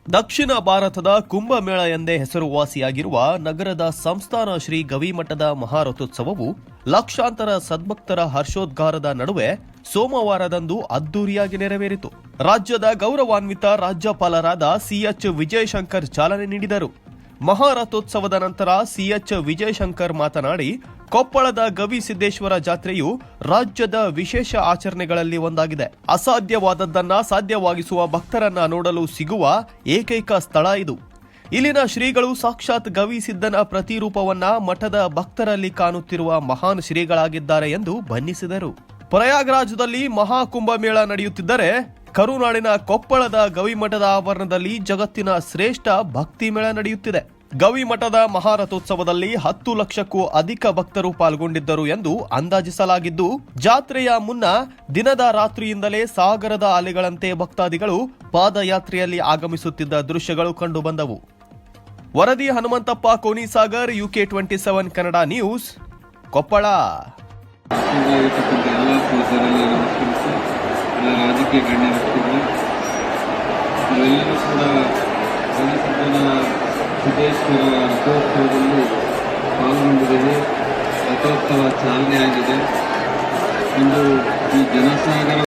ದಕ್ಷಿಣ ಭಾರತದ ಕುಂಭಮೇಳ ಎಂದೇ ಹೆಸರುವಾಸಿಯಾಗಿರುವ ನಗರದ ಸಂಸ್ಥಾನ ಶ್ರೀ ಗವಿಮಠದ ಮಹಾರಥೋತ್ಸವವು ಲಕ್ಷಾಂತರ ಸದ್ಭಕ್ತರ ಹರ್ಷೋದ್ಗಾರದ ನಡುವೆ ಸೋಮವಾರದಂದು ಅದ್ದೂರಿಯಾಗಿ ನೆರವೇರಿತು. ರಾಜ್ಯದ ಗೌರವಾನ್ವಿತ ರಾಜ್ಯಪಾಲರಾದ ಸಿಎಚ್ ವಿಜಯಶಂಕರ್ ಚಾಲನೆ ನೀಡಿದರು. ಮಹಾರಥೋತ್ಸವದ ನಂತರ ಸಿಎಚ್ ವಿಜಯಶಂಕರ್ ಮಾತನಾಡಿ, ಕೊಪ್ಪಳದ ಗವಿಸಿದ್ದೇಶ್ವರ ಜಾತ್ರೆಯು ರಾಜ್ಯದ ವಿಶೇಷ ಆಚರಣೆಗಳಲ್ಲಿ ಒಂದಾಗಿದೆ. ಅಸಾಧ್ಯವಾದದ್ದನ್ನ ಸಾಧ್ಯವಾಗಿಸುವ ಭಕ್ತರನ್ನ ನೋಡಲು ಸಿಗುವ ಏಕೈಕ ಸ್ಥಳ ಇದು. ಇಲ್ಲಿನ ಶ್ರೀಗಳು ಸಾಕ್ಷಾತ್ ಗವಿಸಿದ್ದನ ಪ್ರತಿರೂಪವನ್ನ ಮಠದ ಭಕ್ತರಲ್ಲಿ ಕಾಣುತ್ತಿರುವ ಮಹಾನ್ ಶ್ರೀಗಳಾಗಿದ್ದಾರೆ ಎಂದು ಬಣ್ಣಿಸಿದರು. ಪ್ರಯಾಗ್ರಾಜದಲ್ಲಿ ಮಹಾಕುಂಭಮೇಳ ನಡೆಯುತ್ತಿದ್ದರೆ ಕರುನಾಡಿನ ಕೊಪ್ಪಳದ ಗವಿಮಠದ ಆವರಣದಲ್ಲಿ ಜಗತ್ತಿನ ಶ್ರೇಷ್ಠ ಭಕ್ತಿ ಮೇಳ ನಡೆಯುತ್ತಿದೆ. ಗವಿಮಠದ ಮಹಾರಥೋತ್ಸವದಲ್ಲಿ 10 ಲಕ್ಷಕ್ಕೂ ಅಧಿಕ ಭಕ್ತರು ಪಾಲ್ಗೊಂಡಿದ್ದರು ಎಂದು ಅಂದಾಜಿಸಲಾಗಿದ್ದು, ಜಾತ್ರೆಯ ಮುನ್ನ ದಿನದ ರಾತ್ರಿಯಿಂದಲೇ ಸಾಗರದ ಅಲೆಗಳಂತೆ ಭಕ್ತಾದಿಗಳು ಪಾದಯಾತ್ರೆಯಲ್ಲಿ ಆಗಮಿಸುತ್ತಿದ್ದ ದೃಶ್ಯಗಳು ಕಂಡುಬಂದವು. ವರದಿ ಹನುಮಂತಪ್ಪ ಕೋನಿಸಾಗರ್, UK27 ಕನ್ನಡ ನ್ಯೂಸ್, ಕೊಪ್ಪಳ. ರಾಜಕೀಯ ಗಣ್ಯ ವ್ಯಕ್ತಿಗಳು ನಾವೆಲ್ಲರೂ ಕೂಡ ಸಿದ್ದೇಶ್ವರ ರಥೋತ್ಸವದಲ್ಲಿ ಪಾಲ್ಗೊಂಡಿದ್ದೇವೆ. ರಥೋತ್ಸವ ಚಾಲನೆ ಆಗಿದೆ. ಇಂದು ಈ ಜನಸಾಗರ